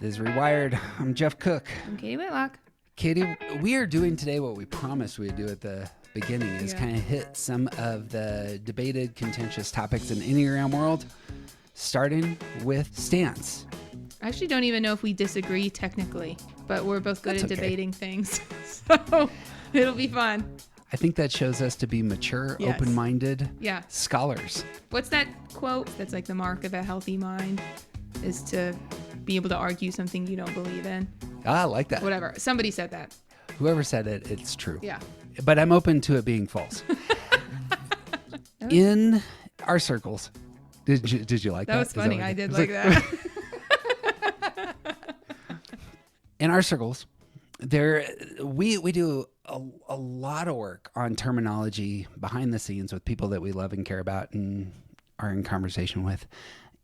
This is Rewired. I'm Jeff Cook. I'm Katie Whitlock. Katie, we are doing today what we promised we'd do at the beginning is kind of hit some of the debated, contentious topics in the Enneagram world, starting with stance. I actually don't even know if we disagree technically, but we're both good That's at okay. debating things. So it'll be fun. I think that shows us to be mature, Yes. open-minded Yeah. scholars. What's that quote? That's like the mark of a healthy mind is to be able to argue something you don't believe in. I like that. Whatever. Somebody said that. Whoever said it, it's true. Yeah. But I'm open to it being false. In our circles, did you like that? That was Is funny. what I you did It's like that. In our circles, we do a lot of work on terminology behind the scenes with people that we love and care about and are in conversation with.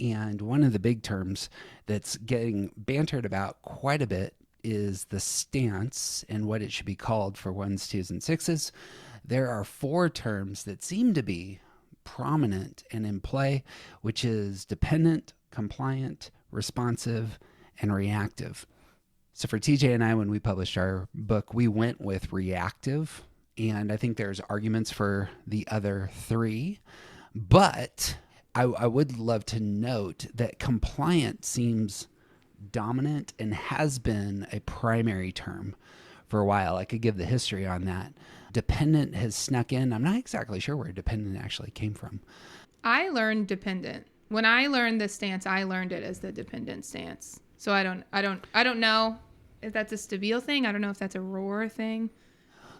And one of the big terms that's getting bantered about quite a bit is the stance and what it should be called for ones, twos, and sixes. There are four terms that seem to be prominent and in play, which is dependent, compliant, responsive, and reactive. So for TJ and I, when we published our book, we went with reactive, and I think there's arguments for the other three, but I would love to note that compliant seems dominant and has been a primary term for a while. I could give the history on that. Dependent has snuck in. I'm not exactly sure where dependent actually came from. I learned dependent. When I learned this stance, I learned it as the dependent stance. So I don't know if that's a Stabile thing. I don't know if that's a Roar thing.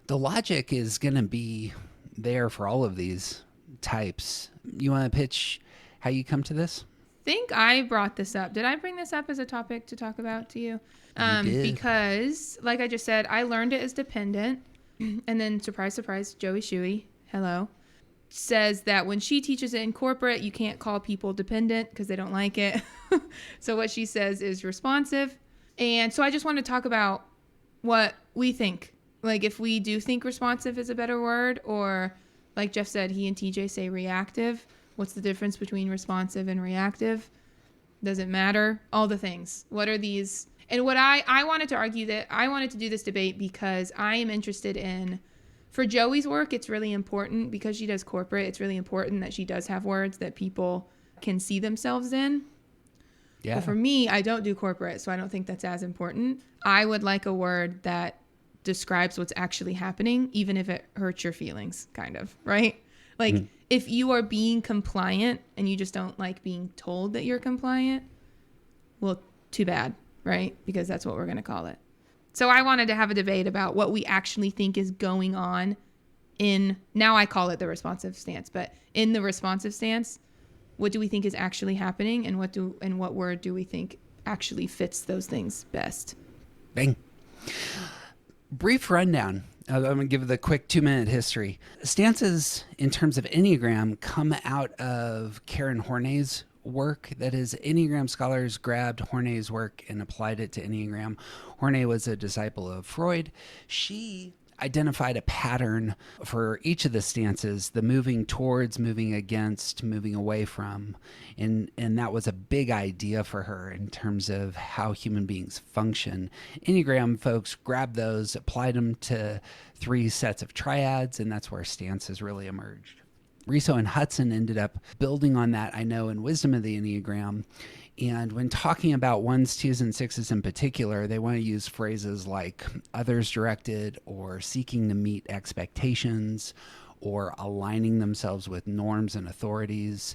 The logic is going to be there for all of these types. You want to pitch how you come to this? I think I brought this up. Did I bring this up as a topic to talk about to you? You did. Because, like I just said, I learned it as dependent. And then, surprise, surprise, Joey Shuey, hello, says that when she teaches it in corporate, you can't call people dependent because they don't like it. So what she says is responsive. And so I just want to talk about what we think. Like if we do think responsive is a better word, or like Jeff said, he and TJ say reactive. What's the difference between responsive and reactive? Does it matter? All the things. What are these? And what I wanted to argue that I wanted to do this debate because I am interested in, for Joey's work, it's really important because she does corporate. It's really important that she does have words that people can see themselves in. Yeah. But for me, I don't do corporate, so I don't think that's as important. I would like a word that describes what's actually happening, even if it hurts your feelings, kind of, right? Like if you are being compliant and you just don't like being told that you're compliant, well, too bad, right? Because that's what we're going to call it. So I wanted to have a debate about what we actually think is going on in, now I call it the responsive stance, but in the responsive stance, what do we think is actually happening, and what word do we think actually fits those things best? Bang. Brief rundown. I'm going to give the quick 2-minute history. Stances in terms of Enneagram come out of Karen Horney's work. That is, Enneagram scholars grabbed Horney's work and applied it to Enneagram. Horney was a disciple of Freud. She identified a pattern for each of the stances, the moving towards, moving against, moving away from. And that was a big idea for her in terms of how human beings function. Enneagram folks grabbed those, applied them to 3 sets of triads, and that's where stances really emerged. Riso and Hudson ended up building on that, I know, in Wisdom of the Enneagram. And when talking about ones, twos, and sixes in particular, they want to use phrases like others directed, or seeking to meet expectations, or aligning themselves with norms and authorities.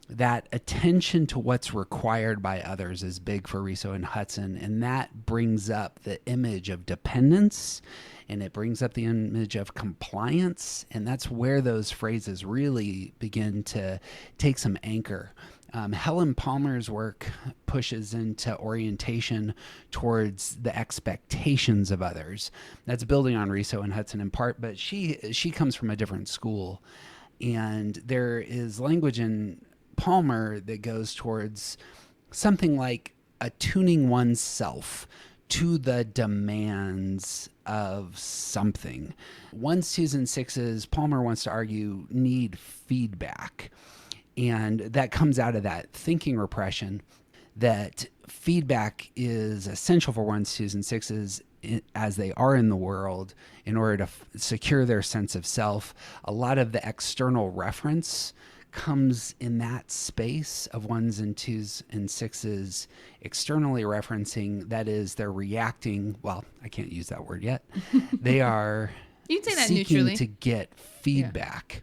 That attention to what's required by others is big for Riso and Hudson, and that brings up the image of dependence, and it brings up the image of compliance, and that's where those phrases really begin to take some anchor. Helen Palmer's work pushes into orientation towards the expectations of others. That's building on Riso and Hudson in part, but she comes from a different school, and there is language in Palmer that goes towards something like attuning oneself to the demands of something. Ones, twos, and sixes, Palmer wants to argue, need feedback. And that comes out of that thinking repression. that feedback is essential for ones, twos, and sixes as they are in the world in order to secure their sense of self. A lot of the external reference comes in that space of ones and twos and sixes externally referencing. That is, they're reacting. Well, I can't use that word yet. They are You can say that seeking neutrally. to get feedback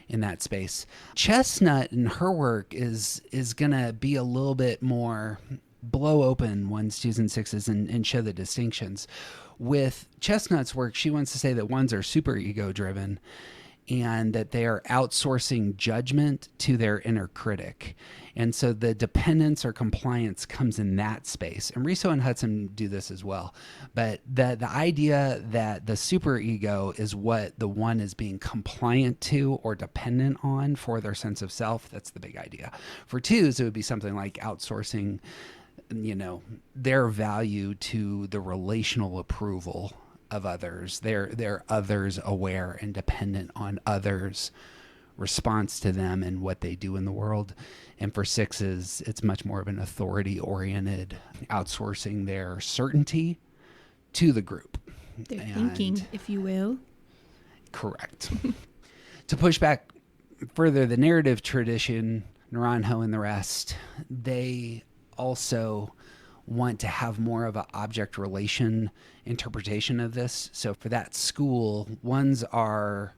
in that space. Chestnut in her work is going to be a little bit more blow open ones, twos, and sixes and show the distinctions. With Chestnut's work, she wants to say that ones are super ego driven and that they are outsourcing judgment to their inner critic. And so the dependence or compliance comes in that space. And Riso and Hudson do this as well. But the idea that the superego is what the one is being compliant to or dependent on for their sense of self, that's the big idea. For twos, it would be something like outsourcing, their value to the relational approval of others. They're others aware and dependent on others' response to them and what they do in the world. And for sixes, it's much more of an authority-oriented, outsourcing their certainty to the group. Their thinking, if you will. Correct. To push back further, the narrative tradition, Naranjo and the rest, they also want to have more of an object relation interpretation of this. So for that school, ones are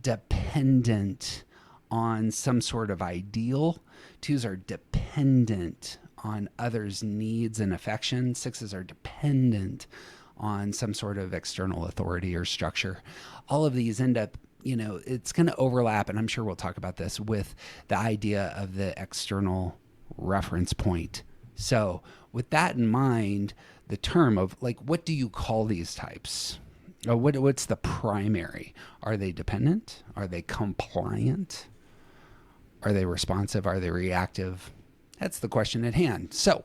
dependent on some sort of ideal. Twos are dependent on others' needs and affection. Sixes are dependent on some sort of external authority or structure. All of these end up, it's going to overlap, and I'm sure we'll talk about this, with the idea of the external reference point. So with that in mind, the term of what do you call these types? What's the primary? Are they dependent? Are they compliant? Are they responsive? Are they reactive? That's the question at hand. So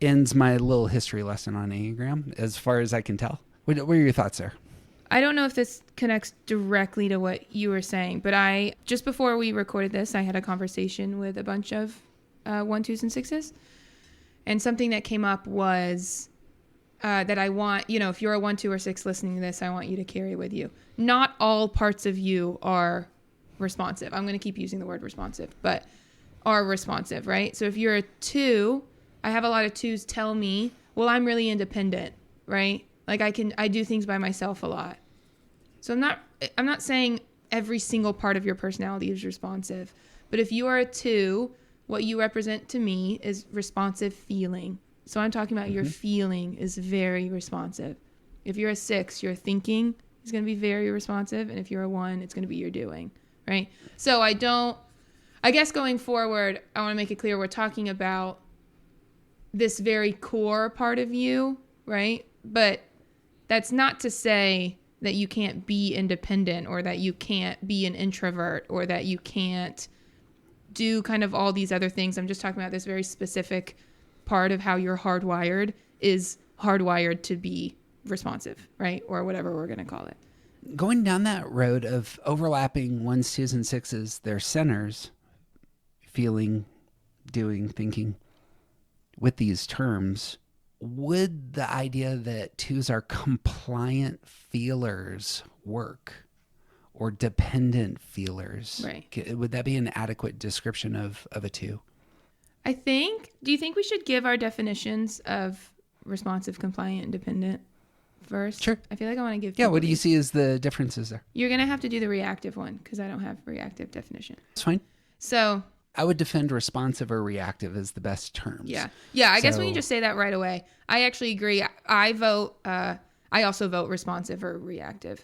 ends my little history lesson on Enneagram as far as I can tell. What are your thoughts there? I don't know if this connects directly to what you were saying, but just before we recorded this, I had a conversation with a bunch of 1, 2s, and 6s. And something that came up was that I want, if you're a 1, 2, or 6 listening to this, I want you to carry with you. Not all parts of you are responsive. I'm going to keep using the word responsive, but are responsive, right? So if you're a 2, I have a lot of 2s tell me, well, I'm really independent, right? I do things by myself a lot. So I'm not saying every single part of your personality is responsive, but if you are a 2, what you represent to me is responsive feeling. So I'm talking about your feeling is very responsive. If you're a 6, your thinking is going to be very responsive. And if you're a 1, it's going to be your doing, right? So I guess going forward, I want to make it clear we're talking about this very core part of you, right? But that's not to say that you can't be independent or that you can't be an introvert or that you can't do kind of all these other things. I'm just talking about this very specific part of how you're hardwired is hardwired to be responsive, right? Or whatever we're going to call it. Going down that road of overlapping 1s, 2s, and 6s, their centers, feeling, doing, thinking, with these terms, would the idea that 2s are compliant feelers work? Or dependent feelers? Right. Would that be an adequate description of a 2? Do you think we should give our definitions of responsive, compliant, and dependent first? Sure. I feel like I want to give. Yeah, what do you see as the differences there? You're going to have to do the reactive one because I don't have reactive definition. That's fine. So I would defend responsive or reactive as the best terms. Yeah. I guess we can just say that right away. I actually agree. I also vote responsive or reactive,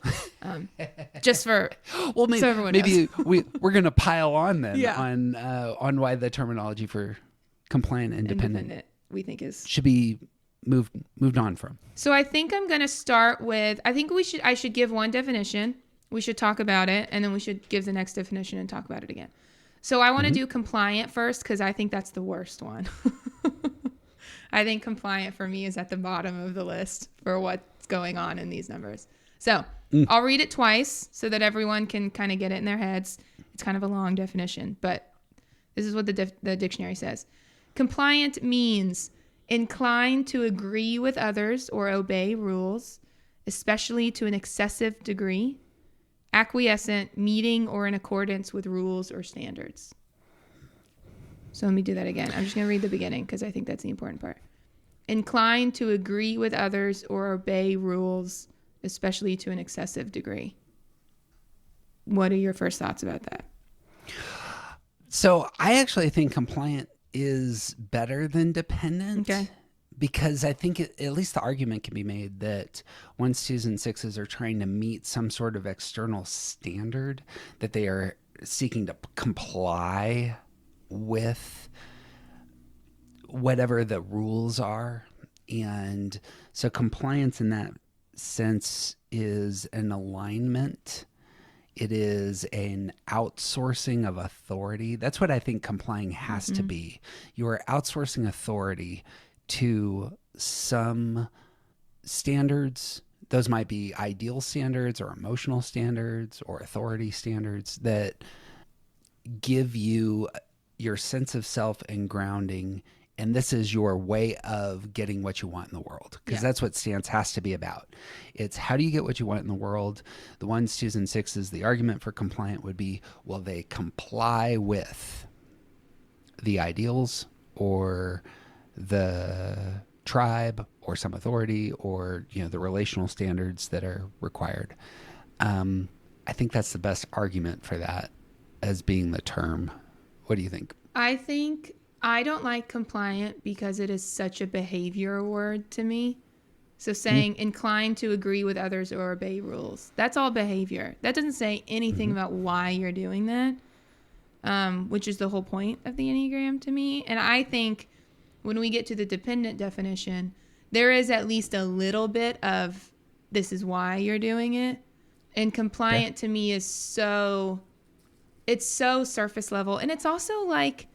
just for maybe, so everyone maybe we're going to pile on then Yeah. on why the terminology for compliant and dependent we think is should be moved on from. So I think I'm going to start with, I should give one definition. We should talk about it, and then we should give the next definition and talk about it again. So I want to do compliant first because I think that's the worst one. I think compliant for me is at the bottom of the list for what's going on in these numbers. So I'll read it twice so that everyone can kind of get it in their heads. It's kind of a long definition, but this is what the dictionary says. Compliant means inclined to agree with others or obey rules, especially to an excessive degree. Acquiescent, meeting or in accordance with rules or standards. So let me do that again. I'm just going to read the beginning because I think that's the important part. Inclined to agree with others or obey rules, especially to an excessive degree. What are your first thoughts about that? So I actually think compliant is better than dependent. Okay. Because I think at least the argument can be made that 1s, 2s, and 6s are trying to meet some sort of external standard, that they are seeking to comply with whatever the rules are. And so compliance in that sense is an alignment. It is an outsourcing of authority. That's what I think complying has to be. You are outsourcing authority to some standards. Those might be ideal standards or emotional standards or authority standards that give you your sense of self and grounding. And this is your way of getting what you want in the world. Because that's what stance has to be about. It's how do you get what you want in the world? The 1s, 2s, and 6s, the argument for compliant would be, well, they comply with the ideals or the tribe or some authority or, the relational standards that are required. I think that's the best argument for that as being the term. What do you think? I think I don't like compliant because it is such a behavior word to me. So saying inclined to agree with others or obey rules, that's all behavior. That doesn't say anything about why you're doing that, which is the whole point of the Enneagram to me. And I think when we get to the dependent definition, there is at least a little bit of this is why you're doing it. And compliant to me is it's so surface level. And it's also like,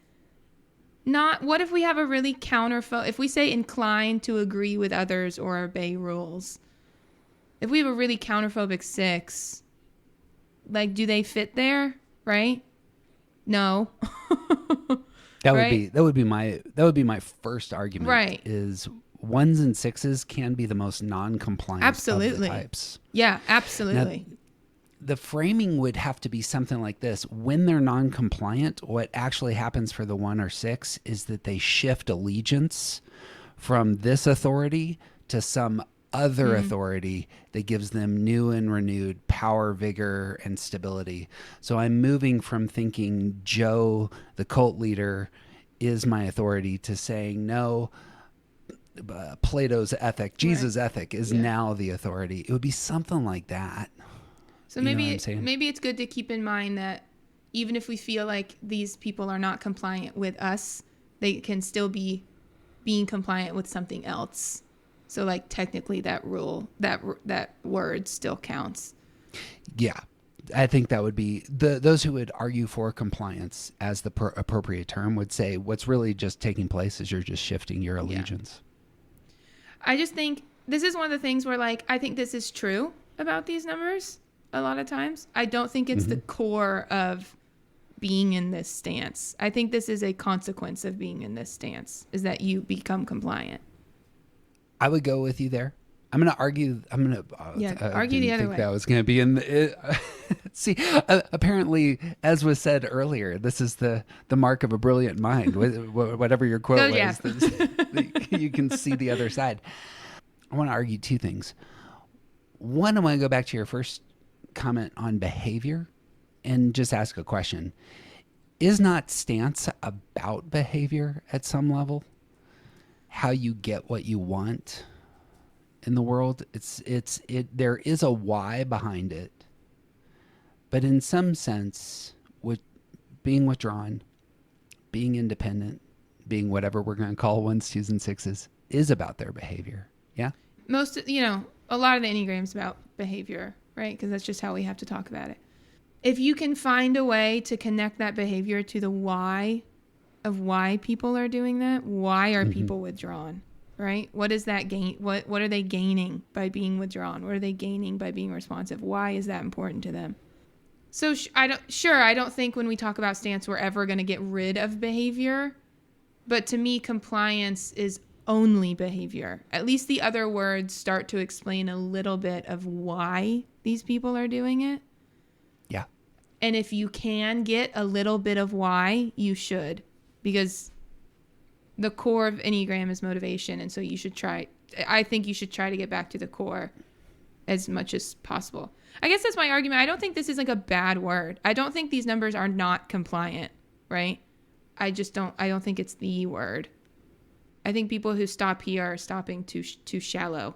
not, what if we have a really if we say inclined to agree with others or obey rules, if we have a really counterphobic 6, like, do they fit there? Right? No. That would be my first argument. Right. Is 1s and 6s can be the most non-compliant absolutely. of the types. Yeah, absolutely. Now, the framing would have to be something like this. When they're non-compliant, what actually happens for the 1 or 6 is that they shift allegiance from this authority to some other authority that gives them new and renewed power, vigor, and stability. So I'm moving from thinking Joe, the cult leader, is my authority to saying, no, Plato's ethic, Jesus' ethic is now the authority. It would be something like that. So maybe it's good to keep in mind that even if we feel like these people are not compliant with us, they can still be being compliant with something else. So like technically that rule, that word still counts. Yeah. I think that would be those who would argue for compliance as the appropriate term would say what's really just taking place is you're just shifting your allegiance. I just think this is one of the things where like, I think this is true about these numbers a lot of times. I don't think it's the core of being in this stance. I think this is a consequence of being in this stance, is that you become compliant. I would go with you there. I'm going to argue. Argue the other way. That was going to be in the. See, apparently, as was said earlier, this is the mark of a brilliant mind. Whatever your quote was, you can see the other side. I want to argue two things. One, I want to go back to your first comment on behavior and just ask a question. Is not stance about behavior at some level? How you get what you want in the world? There is a why behind it. But in some sense, with being withdrawn, being independent, being whatever we're going to call 1s, 2s, and 6s, is about their behavior. Yeah? A lot of the Enneagram's about behavior, right? Because that's just how we have to talk about it. If you can find a way to connect that behavior to the why of why people are doing that, why are people withdrawn, right? What is that gain? What are they gaining by being withdrawn? What are they gaining by being responsive? Why is that important to them? So I don't think when we talk about stance, we're ever going to get rid of behavior, But to me, compliance is only behavior. At least the other words start to explain a little bit of why these people are doing it. Yeah. And if you can get a little bit of why, you should. Because the core of Enneagram is motivation. And so I think you should try to get back to the core as much as possible. I guess that's my argument. I don't think this is like a bad word. I don't think these numbers are not compliant, right? I don't think it's the word. I think people who stop here are stopping too shallow.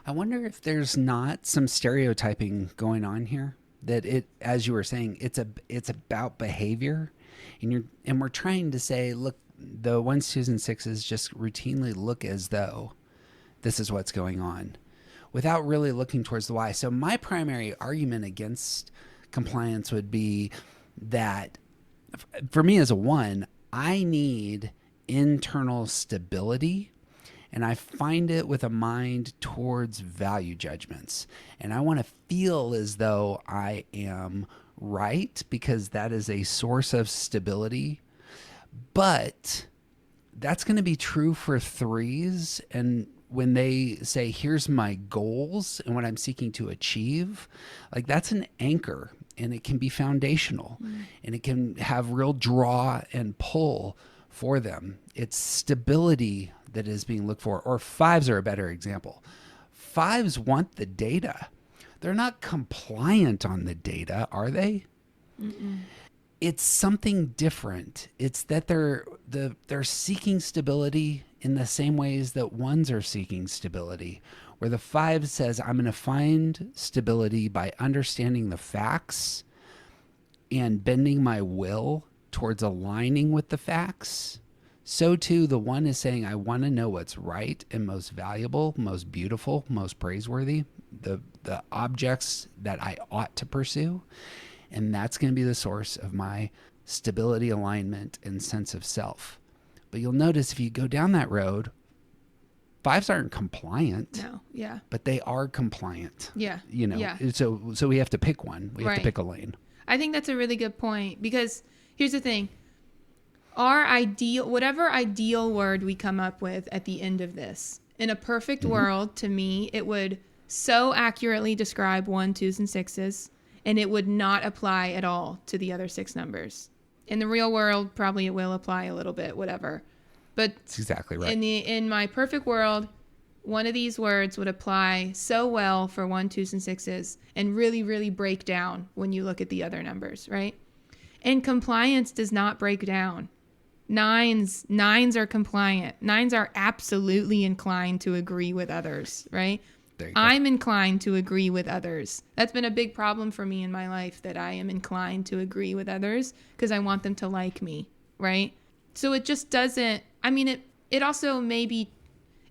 I wonder if there's not some stereotyping going on here, that it, as you were saying, it's about behavior, and we're trying to say, look, the 1s, 2s, and 6s just routinely look as though this is what's going on, without really looking towards the why. So my primary argument against compliance would be that, for me as a 1, I need internal stability, and I find it with a mind towards value judgments. And I want to feel as though I am right, because that is a source of stability. But that's going to be true for 3s. And when they say, here's my goals and what I'm seeking to achieve, like, that's an anchor, and it can be foundational, and it can have real draw and pull for them. It's stability that is being looked for. Or 5s are a better example. 5s want the data. They're not compliant on the data, are they? Mm-mm. It's something different. It's that they're seeking stability in the same ways that 1s are seeking stability, where the 5 says, I'm going to find stability by understanding the facts and bending my will towards aligning with the facts. So too, the 1 is saying, I want to know what's right and most valuable, most beautiful, most praiseworthy, the objects that I ought to pursue. And that's going to be the source of my stability, alignment, and sense of self. But you'll notice if you go down that road, 5s aren't compliant. No, yeah. But they are compliant. Yeah. Yeah. So we have to pick one. We have to pick a lane. I think that's a really good point, because here's the thing. Whatever ideal word we come up with at the end of this, in a perfect world, to me, it would so accurately describe 1, 2s, and 6s, and it would not apply at all to the other 6 numbers. In the real world, probably it will apply a little bit, whatever. But that's exactly right. In my perfect world, one of these words would apply so well for 1, 2s, and 6s, and really, really break down when you look at the other numbers, right? And compliance does not break down. 9s are compliant. 9s are absolutely inclined to agree with others, right? I'm inclined to agree with others. That's been a big problem for me in my life, that I am inclined to agree with others because I want them to like me, right? So it just doesn't, I mean, it also may be,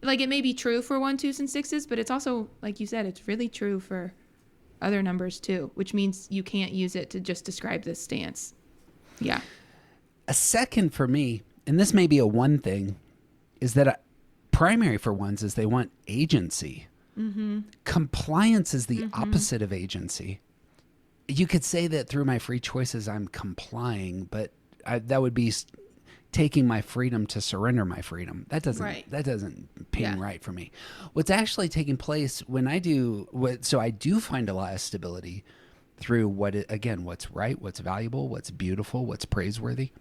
like, it may be true for 1, 2s, and 6s, but it's also, like you said, it's really true for other numbers too, which means you can't use it to just describe this stance. Yeah. A second for me, and this may be a 1 thing, is that primary for 1s is they want agency. Mm-hmm. Compliance is the opposite of agency. You could say that through my free choices, I'm complying, but that would be taking my freedom to surrender my freedom. That doesn't ping right for me. What's actually taking place when I do so I do find a lot of stability through what's right, what's valuable, what's beautiful, what's praiseworthy.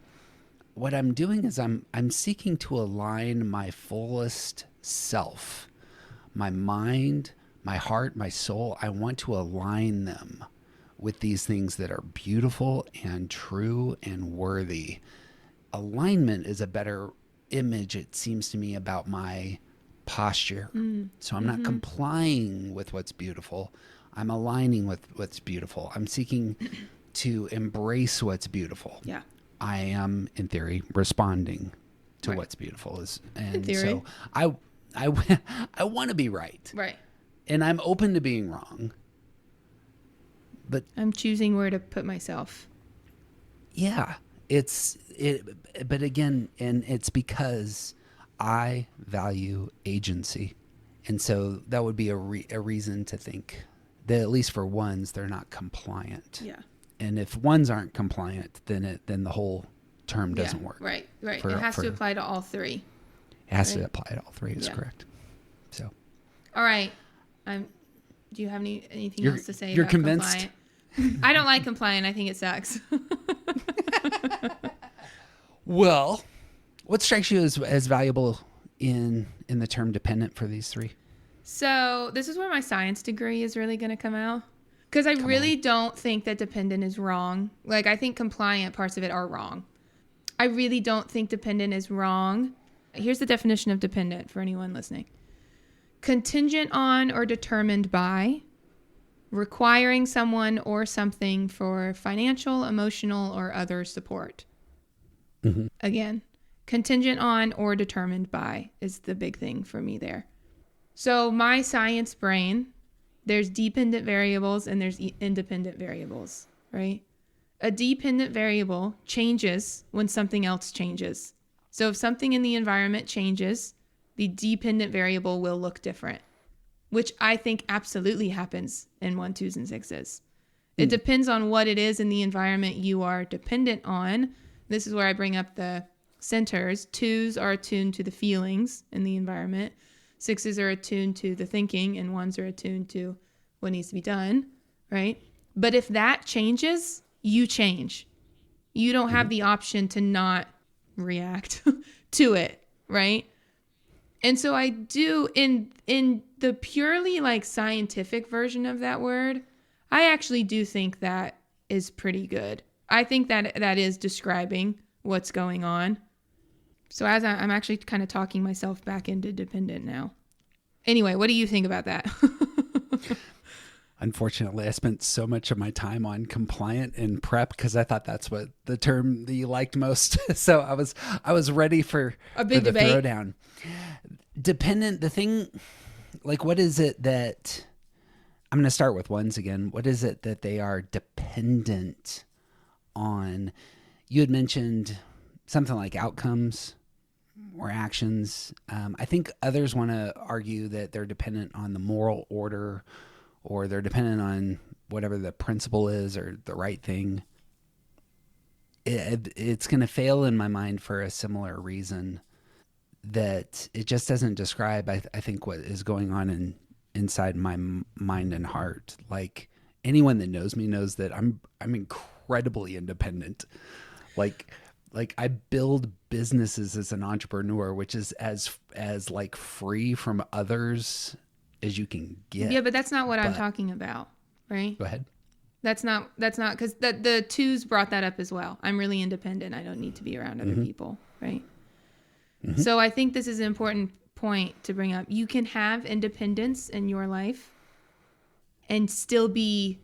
What I'm doing is I'm seeking to align my fullest self, my mind, my heart, my soul. I want to align them with these things that are beautiful and true and worthy. Alignment is a better image, it seems to me, about my posture. So I'm not complying with what's beautiful. I'm aligning with what's beautiful. I'm seeking to embrace what's beautiful. Yeah. I am, in theory, responding to what's beautiful. And so I want to be right. Right. And I'm open to being wrong. But I'm choosing where to put myself. Yeah. But again, and it's because I value agency. And so that would be a reason to think that, at least for 1s, they're not compliant. Yeah. And if 1s aren't compliant, then the whole term doesn't work. Right. It has to apply to all three. It has to apply to all three, is correct. So. All right. Do you have anything else to say you're about convinced? compliant? I don't like compliant. I think it sucks. Well, what strikes you as valuable in the term dependent for these three? So this is where my science degree is really going to come out. Because I really don't think that dependent is wrong. Like, I think compliant parts of it are wrong. I really don't think dependent is wrong. Here's the definition of dependent for anyone listening. Contingent on or determined by, requiring someone or something for financial, emotional, or other support. Mm-hmm. Again, contingent on or determined by is the big thing for me there. So my science brain, there's dependent variables and there's independent variables, right? A dependent variable changes when something else changes. So if something in the environment changes, the dependent variable will look different, which I think absolutely happens in 1, 2s, and 6s. It depends on what it is in the environment you are dependent on. This is where I bring up the centers. 2s are attuned to the feelings in the environment. 6s are attuned to the thinking, and 1s are attuned to what needs to be done, right? But if that changes, you change. You don't have the option to not react to it, right? And so I do, in the purely like scientific version of that word, I actually do think that is pretty good. I think that is describing what's going on. So as I'm actually kind of talking myself back into dependent now. Anyway, what do you think about that? Unfortunately, I spent so much of my time on compliant and prep because I thought that's what the term that you liked most. So I was ready for a big the debate. throwdown. Dependent, the thing, like, what is it that I'm going to start with 1s again? What is it that they are dependent on? You had mentioned something like outcomes or actions. I think others want to argue that they're dependent on the moral order, or they're dependent on whatever the principle is or the right thing. It's going to fail in my mind for a similar reason, that it just doesn't describe, I think, what is going on inside my mind and heart. Like, anyone that knows me knows that I'm incredibly independent. Like I build businesses as an entrepreneur, which is as like free from others as you can get. Yeah, but that's not what I'm talking about, right? Go ahead. That's not, because the 2s brought that up as well. I'm really independent. I don't need to be around other people, right? Mm-hmm. So I think this is an important point to bring up. You can have independence in your life and still be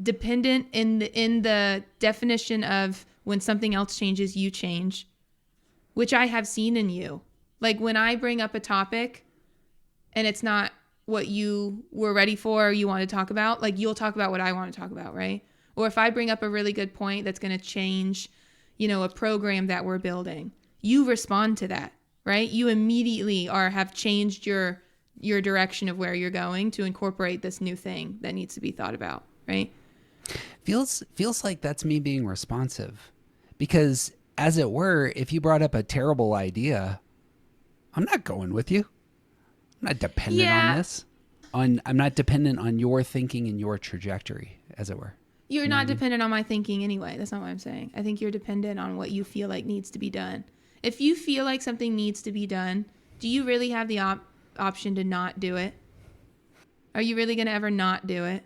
dependent in the definition of when something else changes, you change, which I have seen in you. Like, when I bring up a topic and it's not what you were ready for or you want to talk about, like, you'll talk about what I want to talk about, right? Or if I bring up a really good point that's going to change, a program that we're building, you respond to that, right? You immediately have changed your direction of where you're going to incorporate this new thing that needs to be thought about, right? Feels like that's me being responsive, because, as it were, if you brought up a terrible idea, I'm not going with you. I'm not dependent on this. I'm not dependent on your thinking and your trajectory, as it were. You're not dependent on my thinking anyway. That's not what I'm saying. I think you're dependent on what you feel like needs to be done. If you feel like something needs to be done, do you really have the option to not do it? Are you really going to ever not do it?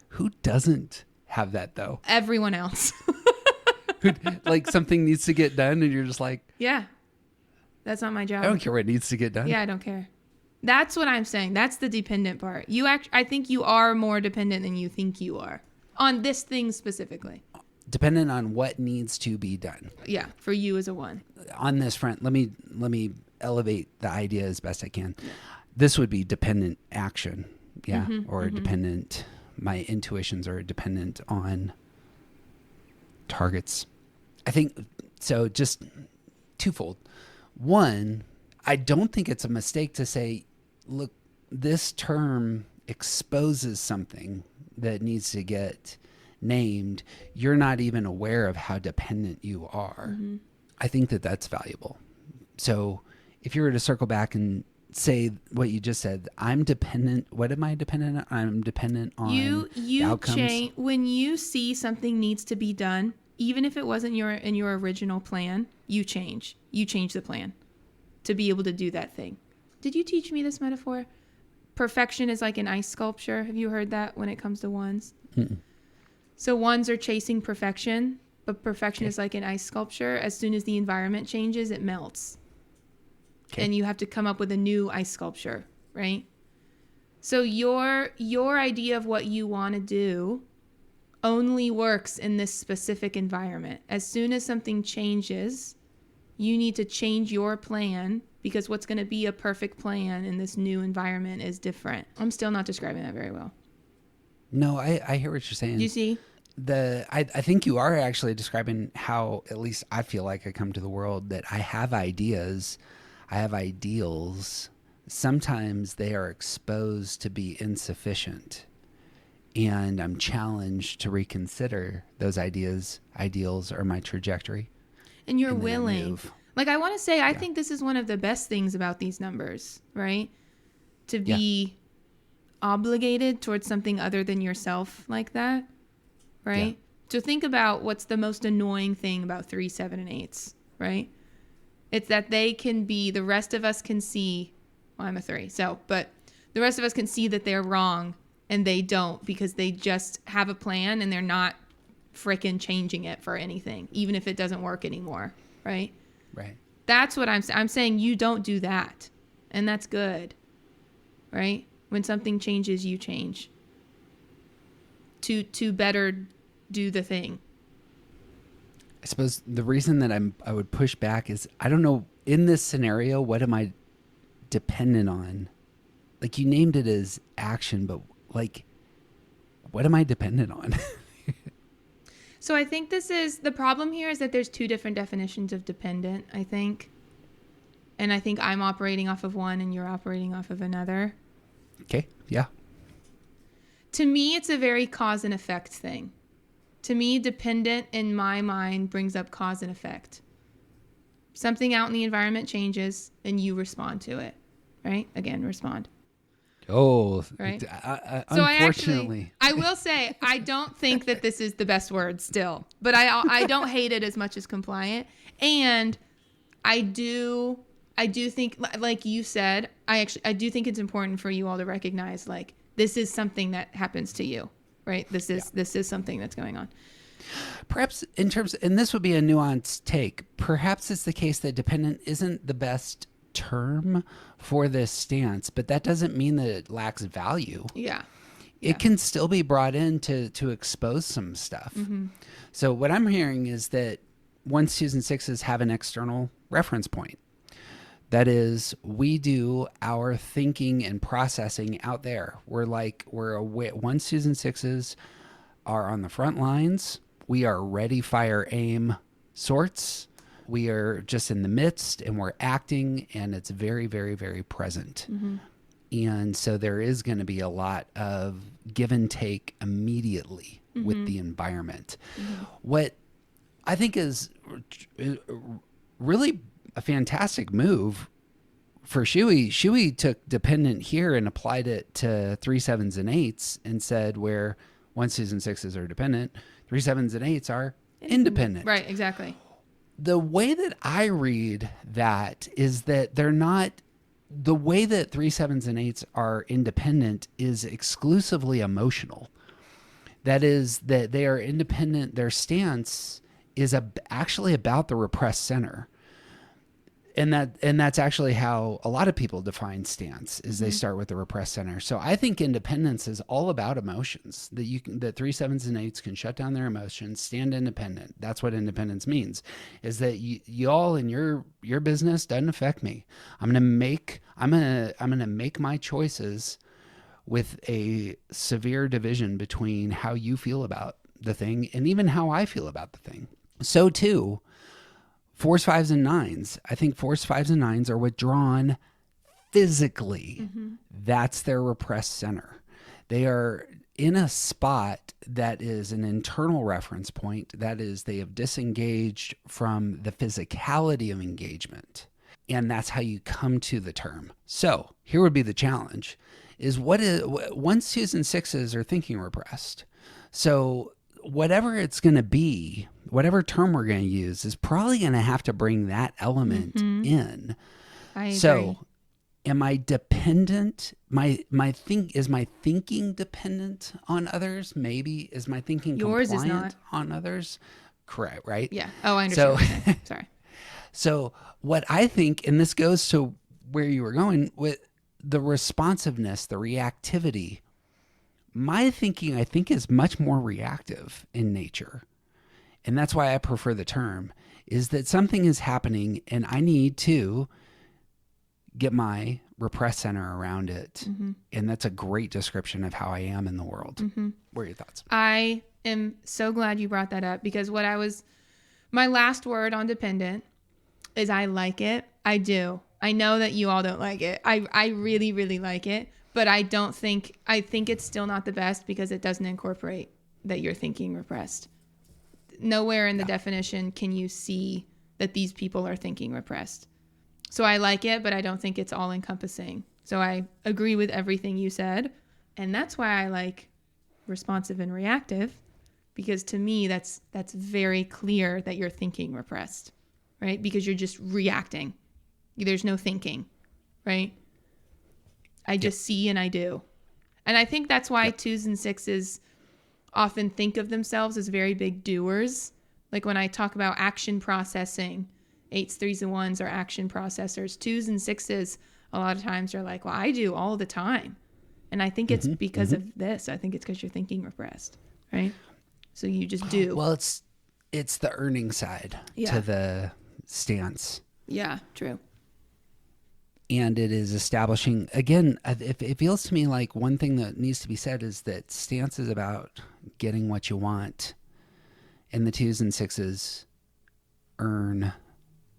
Who doesn't have that, though? Everyone else. Like, something needs to get done and you're just like, yeah, that's not my job. I don't care what needs to get done. Yeah, I don't care. That's what I'm saying. That's the dependent part. I think you are more dependent than you think you are on this thing specifically. Dependent on what needs to be done. Yeah, for you as a 1. On this front, let me elevate the idea as best I can. Yeah. This would be dependent action, or dependent. My intuitions are dependent on targets. I think so. Just twofold. 1, I don't think it's a mistake to say, look, this term exposes something that needs to get named, you're not even aware of how dependent you are. I think that that's valuable. So if you were to circle back and say what you just said, I'm dependent. What am I dependent on? I'm dependent on the outcomes. Change when you see something needs to be done, even if it wasn't in your original plan. You change the plan to be able to do that thing. Did you teach me this metaphor? Perfection is like an ice sculpture. Have you heard that when it comes to ones? Mm-mm. So ones are chasing perfection, but perfection is like an ice sculpture. As soon as the environment changes, it melts. Okay. And you have to come up with a new ice sculpture, right? So your idea of what you want to do only works in this specific environment. As soon as something changes, you need to change your plan, because what's going to be a perfect plan in this new environment is different. I'm still not describing that very well. No, I hear what you're saying. Do you see? I think you are actually describing how, at least I feel like I come to the world, that I have ideas, I have ideals. Sometimes they are exposed to be insufficient, and I'm challenged to reconsider those ideals, or my trajectory. And you're willing. Like, I want to say, I think this is one of the best things about these numbers, right? To be obligated towards something other than yourself like that, right? Yeah. So think about what's the most annoying thing about 3, 7, and 8s, right? It's that they can be, the rest of us can see, well, I'm a 3, but the rest of us can see that they're wrong, and they don't, because they just have a plan and they're not frickin' changing it for anything, even if it doesn't work anymore, right? Right. That's what I'm saying. You don't do that, and that's good, right? When something changes, you change to better do the thing. I suppose the reason that I would push back is, I don't know, in this scenario, what am I dependent on? Like, you named it as action, but like, what am I dependent on? So I think the problem here is that there's 2 different definitions of dependent, I think. And I think I'm operating off of one and you're operating off of another. Okay, yeah. To me, it's a very cause and effect thing. To me, dependent in my mind brings up cause and effect. Something out in the environment changes and you respond to it, right? Again, respond. Oh, right. So unfortunately, I will say, I don't think that this is the best word still, but I don't hate it as much as compliant. And I do think, like you said, I do think it's important for you all to recognize, like, this is something that happens to you, right? This is something that's going on. Perhaps in terms, and this would be a nuanced take, perhaps it's the case that dependent isn't the best term for this stance, but that doesn't mean that it lacks value. Yeah. It can still be brought in to expose some stuff. Mm-hmm. So what I'm hearing is that 1s, 2s, and 6s have an external reference point. That is, we do our thinking and processing out there. We're aware. 1s, 2s, and 6s are on the front lines. We are ready, fire, aim sorts. We are just in the midst, and we're acting, and it's very, very, very present. Mm-hmm. And so there is going to be a lot of give and take immediately with the environment. Mm-hmm. What I think is really a fantastic move for Shuey. Shuey took dependent here and applied it to 3, 7s, and 8s and said where 1s, 2s, and 6s are dependent, 3, 7s, and 8s are independent. Right, exactly. The way that I read that is that they're not, the way that 3, 7s, and 8s are independent is exclusively emotional. That is, that they are independent, their stance is actually about the repressed center. And that's actually how a lot of people define stance, is they start with the repressed center. So I think independence is all about emotions, that 3, 7s, and 8s can shut down their emotions, stand independent. That's what independence means, is that y'all in your business doesn't affect me. I'm going to make my choices with a severe division between how you feel about the thing and even how I feel about the thing. So too, 4s, 5s, and 9s. I think 4s, 5s, and 9s are withdrawn physically. Mm-hmm. That's their repressed center. They are in a spot that is an internal reference point. That is, they have disengaged from the physicality of engagement. And that's how you come to the term. So here would be the challenge is once 2s and 6s are thinking repressed. So whatever it's going to be, whatever term we're going to use is probably going to have to bring that element in. I agree. So am I dependent? Is my thinking dependent on others? Maybe. Is my thinking Yours is compliant not. on others? Correct, right? Yeah. Oh, I understand what you're saying. Sorry. So what I think, and this goes to where you were going with the responsiveness, the reactivity, my thinking, I think, is much more reactive in nature. And that's why I prefer the term, is that something is happening and I need to get my repressed center around it. Mm-hmm. And that's a great description of how I am in the world. Mm-hmm. What are your thoughts? I am so glad you brought that up because my last word on dependent is I like it. I do. I know that you all don't like it. I really, really like it, but I think it's still not the best because it doesn't incorporate that you're thinking repressed. Nowhere in the definition can you see that these people are thinking repressed. So I like it, but I don't think it's all encompassing. So I agree with everything you said. And that's why I like responsive and reactive, because to me, that's very clear that you're thinking repressed, right? Because you're just reacting. There's no thinking, right? I just see and I do. And I think that's why 2s and 6s often think of themselves as very big doers. Like when I talk about action processing, 8s, 3s, and 1s are action processors. 2s and 6s a lot of times are like, well, I do all the time. And I think it's because of this. I think it's because you're thinking repressed, right? So you just do. Well, it's the earning side to the stance. Yeah, true. And it is establishing, again, it feels to me like one thing that needs to be said is that stance is about getting what you want. And the 2s and 6s earn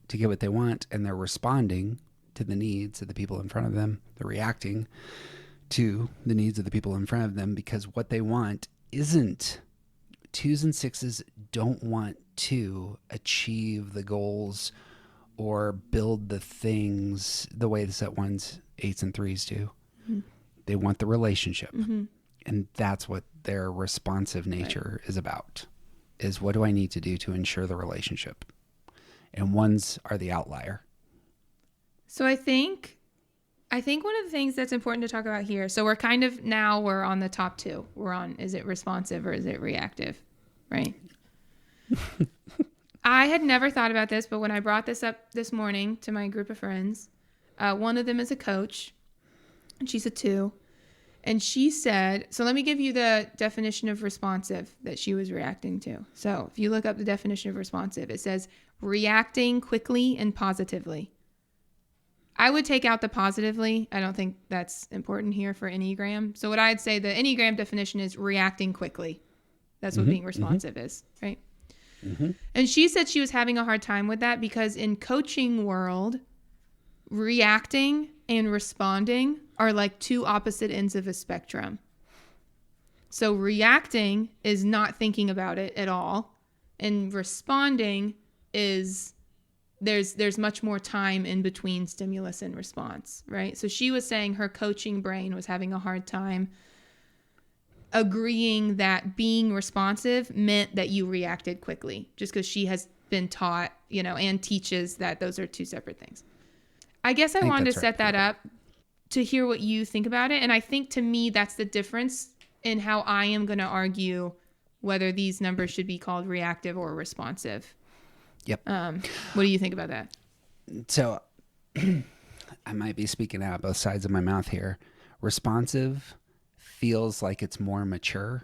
to get what they want, and they're responding to the needs of the people in front of them. They're reacting to the needs of the people in front of them because what they want isn't, 2s and 6s don't want to achieve the goals or build the things the way that 1s, 8s, and 3s do. Mm-hmm. They want the relationship. Mm-hmm. And that's what their responsive nature is about, is what do I need to do to ensure the relationship? And 1s are the outlier. So I think one of the things that's important to talk about here, so we're on the top 2. We're on, is it responsive or is it reactive, right? I had never thought about this, but when I brought this up this morning to my group of friends, one of them is a coach, and she's a 2. And she said, so let me give you the definition of responsive that she was reacting to. So if you look up the definition of responsive, it says reacting quickly and positively. I would take out the positively. I don't think that's important here for Enneagram. So what I'd say, the Enneagram definition is reacting quickly. That's what being responsive is, right? Mm-hmm. And she said she was having a hard time with that because in coaching world, reacting and responding are like 2 opposite ends of a spectrum. So reacting is not thinking about it at all. And responding is there's much more time in between stimulus and response, right? So she was saying her coaching brain was having a hard time agreeing that being responsive meant that you reacted quickly, just because she has been taught, and teaches that those are 2 separate things. I guess I wanted to set that up to hear what you think about it. And I think to me, that's the difference in how I am going to argue whether these numbers should be called reactive or responsive. Yep. What do you think about that? So I might be speaking out both sides of my mouth here. Responsive feels like it's more mature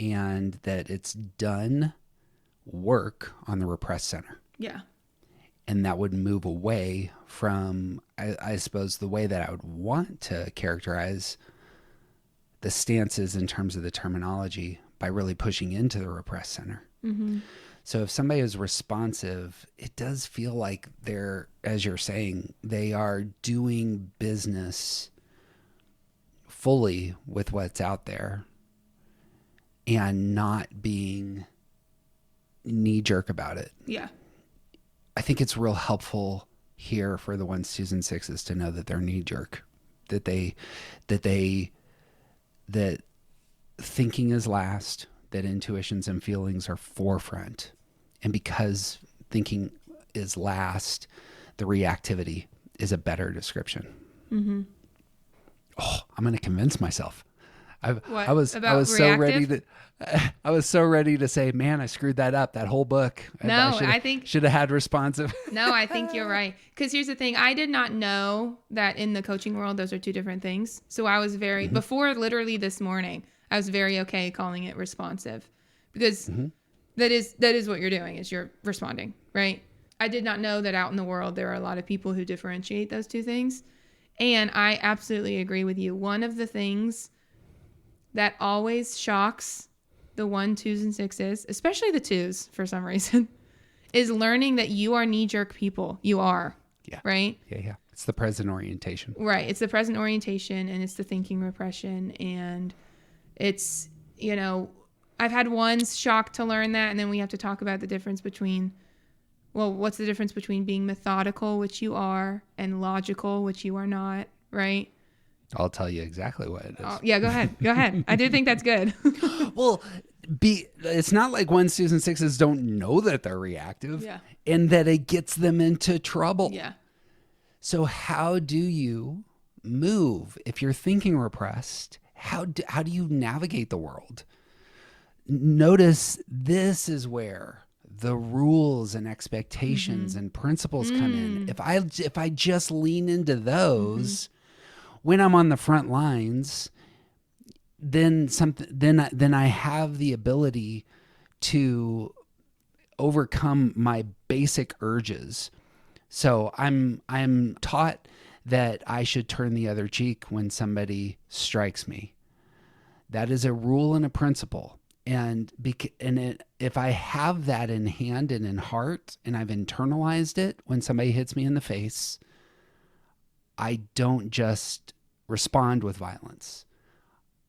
and that it's done work on the repressed center. Yeah. And that would move away from, I suppose, the way that I would want to characterize the stances in terms of the terminology by really pushing into the repressed center. Mm-hmm. So if somebody is responsive, it does feel like they're, as you're saying, they are doing business fully with what's out there and not being knee-jerk about it. Yeah. I think it's real helpful here for the 1s, 2s, and 6s to know that they're knee-jerk, that thinking is last, that intuitions and feelings are forefront. And because thinking is last, the reactivity is a better description. Mm-hmm. Oh, I'm going to convince myself. I was About so ready reactive? I was so ready to say, man, I screwed that up. That whole book. No, I I think should have had responsive. No, I think you're right. Because here's the thing. I did not know that in the coaching world, those are two different things. So I was very, before literally this morning, I was very okay calling it responsive, because that is what you're doing, is you're responding, right? I did not know that out in the world, there are a lot of people who differentiate those two things. And I absolutely agree with you. One of the things that always shocks the 1, 2s, and 6s, especially the 2s for some reason, is learning that you are knee-jerk people. You are. Yeah. Right? Yeah. It's the present orientation. Right. It's the present orientation, and it's the thinking repression. And it's, I've had ones shocked to learn that. And then we have to talk about the difference between, what's the difference between being methodical, which you are, and logical, which you are not, right? I'll tell you exactly what it is. Oh, yeah, go ahead. Go ahead. I do think that's good. Well, it's not like 1s, 2s, and 6s don't know that they're reactive, Yeah. and that it gets them into trouble. Yeah. So how do you move if you're thinking repressed? How do you navigate the world? Notice this is where the rules and expectations and principles come in. If I just lean into those when I'm on the front lines, then I have the ability to overcome my basic urges. So I'm taught that I should turn the other cheek when somebody strikes me. That is a rule and a principle. And if I have that in hand and in heart, and I've internalized it, when somebody hits me in the face, I don't just respond with violence.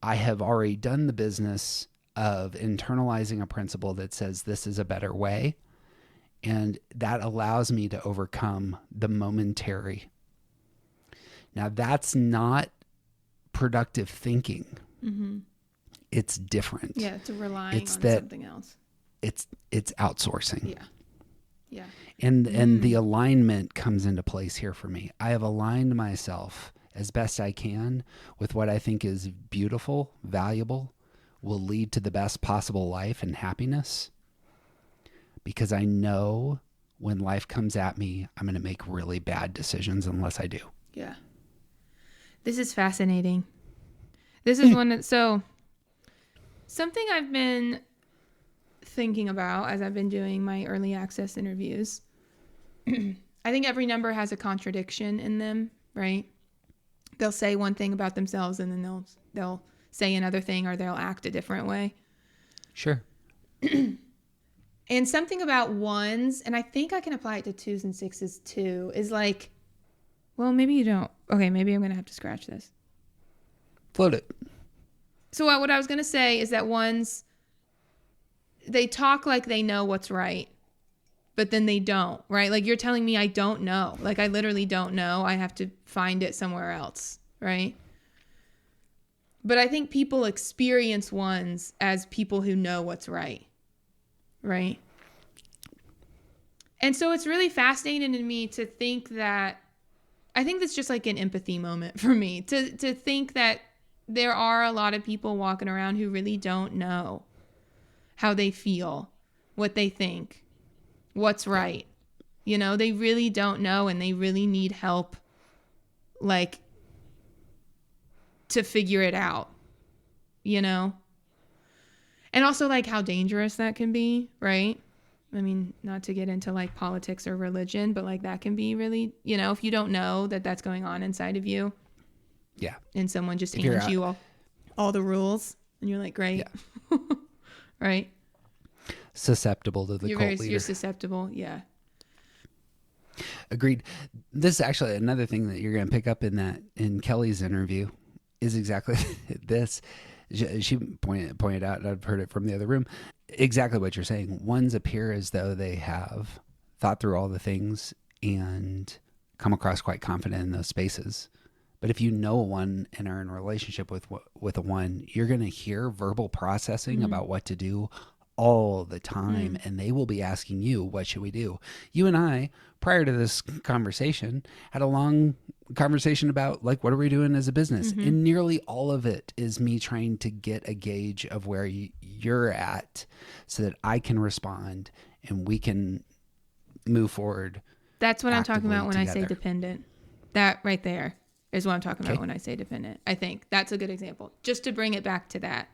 I have already done the business of internalizing a principle that says this is a better way. And that allows me to overcome the momentary. Now, that's not productive thinking. Mm-hmm. It's different. Yeah, it's relying on something else. It's outsourcing. Yeah. Yeah. And the alignment comes into place here for me. I have aligned myself as best I can with what I think is beautiful, valuable, will lead to the best possible life and happiness. Because I know when life comes at me, I'm going to make really bad decisions unless I do. Yeah. This is fascinating. This is something I've been thinking about as I've been doing my early access interviews. I think every number has a contradiction in them, right? They'll say one thing about themselves, and then they'll say another thing, or they'll act a different way. Sure. And something about 1s, and I think I can apply it to 2s and 6s too, is like, well, maybe you don't. Okay, maybe I'm going to have to scratch this. Float it. So what I was going to say is that 1s, they talk like they know what's right, but then they don't, right? Like, you're telling me I don't know. Like, I literally don't know. I have to find it somewhere else, right? But I think people experience 1s as people who know what's right. Right. And so it's really fascinating to me to think that, I think that's just like an empathy moment for me, to think that there are a lot of people walking around who really don't know how they feel, what they think, what's right. They really don't know, and they really need help, like, to figure it out, And also, like, how dangerous that can be, right? I mean, not to get into, like, politics or religion, but, like, that can be really, if you don't know that that's going on inside of you. Yeah. And someone just hands you all the rules, and you're like, great. Yeah. Right? Susceptible to the cult leader. You're susceptible, yeah. Agreed. This is actually another thing that you're going to pick up in Kelly's interview is exactly this. She pointed out, and I've heard it from the other room, exactly what you're saying. Ones appear as though they have thought through all the things and come across quite confident in those spaces. But if you know a one and are in a relationship with a one, you're going to hear verbal processing about what to do all the time. And they will be asking you, what should we do? You and I, prior to this conversation, had a long conversation about, like, what are we doing as a business? And nearly all of it is me trying to get a gauge of where you're at so that I can respond and we can move forward. That's what I'm talking about when together. I say dependent. That right there is what I'm talking about when I say dependent. I think that's a good example. Just to bring it back to that.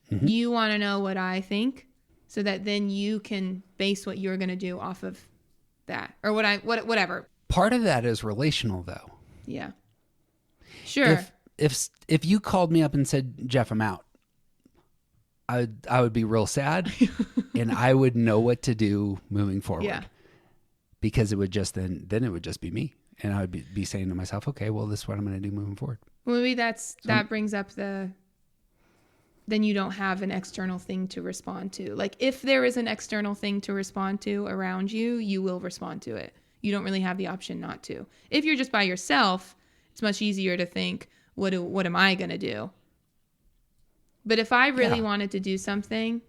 You want to know what I think so that then you can base what you're going to do off of that, or whatever. Part of that is relational, though. Yeah. Sure. If you called me up and said, Jeff, I'm out, I would be real sad and I would know what to do moving forward. Yeah. Because it would just then it would just be me. And I would be saying to myself, okay, well, this is what I'm going to do moving forward. Well, maybe that brings up then you don't have an external thing to respond to. Like, if there is an external thing to respond to around you, you will respond to it. You don't really have the option not to. If you're just by yourself, it's much easier to think, what am I going to do? But if I really wanted to do something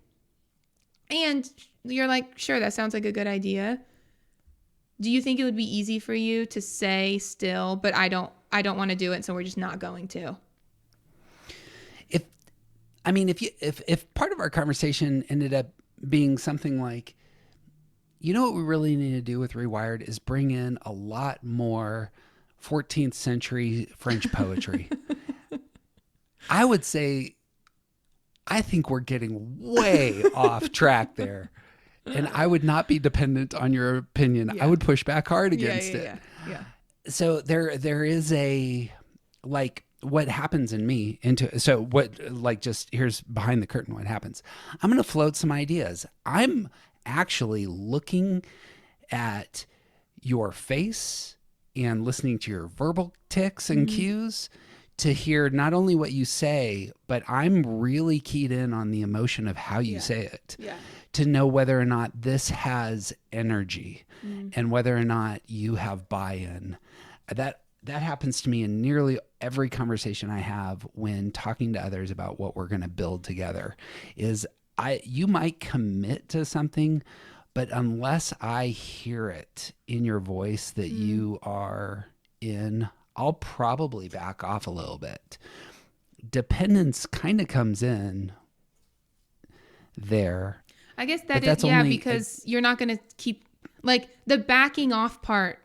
and you're like, sure, that sounds like a good idea. Do you think it would be easy for you to say still, but I don't want to do it, so we're just not going to? If part of our conversation ended up being something like, you know what we really need to do with Rewired is bring in a lot more 14th century French poetry. I would say, I think we're getting way off track there. And I would not be dependent on your opinion. I would push back hard against it. Yeah. So there is a, like, what happens in me here's behind the curtain what happens. I'm going to float some ideas. I'm actually looking at your face and listening to your verbal tics and cues to hear not only what you say, but I'm really keyed in on the emotion of how you say it. Yeah. To know whether or not this has energy and whether or not you have buy-in. That happens to me in nearly every conversation I have when talking to others about what we're going to build together. You might commit to something, but unless I hear it in your voice that you are in, I'll probably back off a little bit. Dependence kind of comes in there. I guess that's because you're not going to keep, like, the backing off part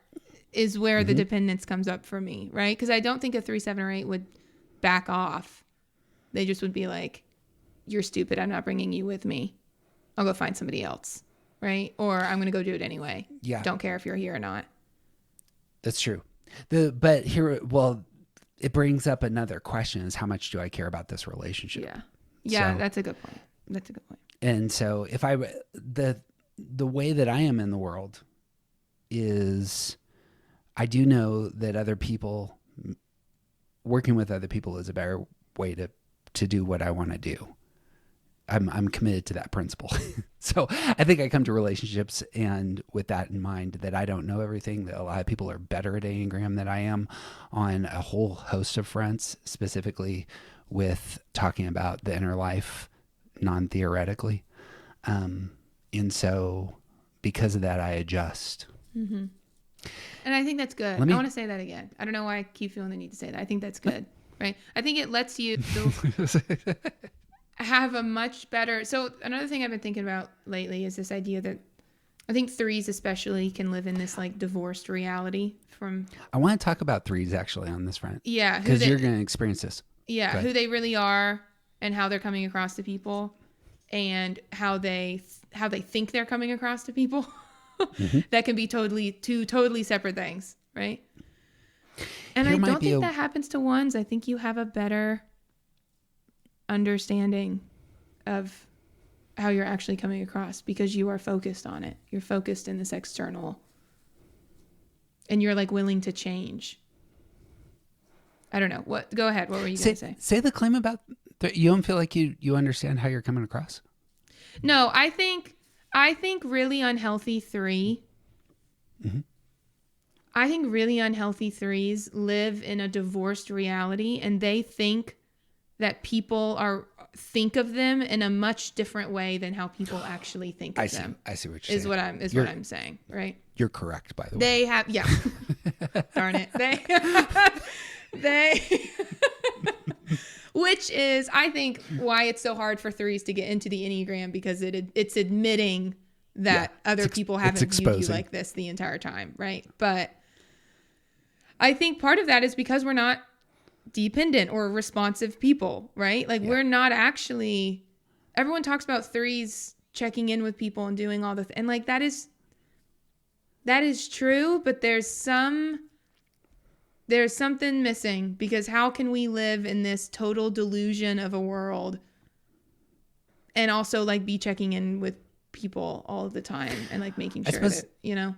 is where the dependence comes up for me, right? Because I don't think a 3, 7, or 8 would back off. They just would be like, you're stupid. I'm not bringing you with me. I'll go find somebody else, right? Or I'm going to go do it anyway. Yeah. Don't care if you're here or not. That's true. But here, well, it brings up another question: is how much do I care about this relationship? Yeah. That's a good point. And so, if the way that I am in the world is, I do know that working with other people is a better way to do what I want to do. I'm committed to that principle. So I think I come to relationships and with that in mind, that I don't know everything, that a lot of people are better at Enneagram than I am on a whole host of fronts, specifically with talking about the inner life non-theoretically. And so because of that, I adjust. Mm-hmm. And I think that's good. I want to say that again. I don't know why I keep feeling the need to say that. I think that's good, right? I think it lets you have a much better... So another thing I've been thinking about lately is this idea that I think 3s especially can live in this, like, divorced reality from... I want to talk about 3s actually on this front. Yeah. Because you're going to experience this. Yeah. Who they really are and how they're coming across to people and how they think they're coming across to people. That can be two totally separate things, right? And I don't think that happens to 1s. I think you have a better understanding of how you're actually coming across because you are focused on it. You're focused in this external, and you're, like, willing to change. I don't know. Go ahead. What were you going to say? Say the claim about You don't feel like you understand how you're coming across? No, I think really unhealthy 3. Mm-hmm. I think really unhealthy 3s live in a divorced reality, and they think that people think of them in a much different way than how people actually think of them. I see what you're saying. What I'm saying, right? You're correct, by the way. They have, yeah. Darn it. They which is, I think, why it's so hard for 3s to get into the Enneagram, because it's admitting that other people haven't viewed you like this the entire time, right? But I think part of that is because we're not dependent or responsive people, right? Like we're not actually, everyone talks about 3s checking in with people and doing all and like that is true, but there's something missing, because how can we live in this total delusion of a world and also like be checking in with people all the time and like making sure that, you know?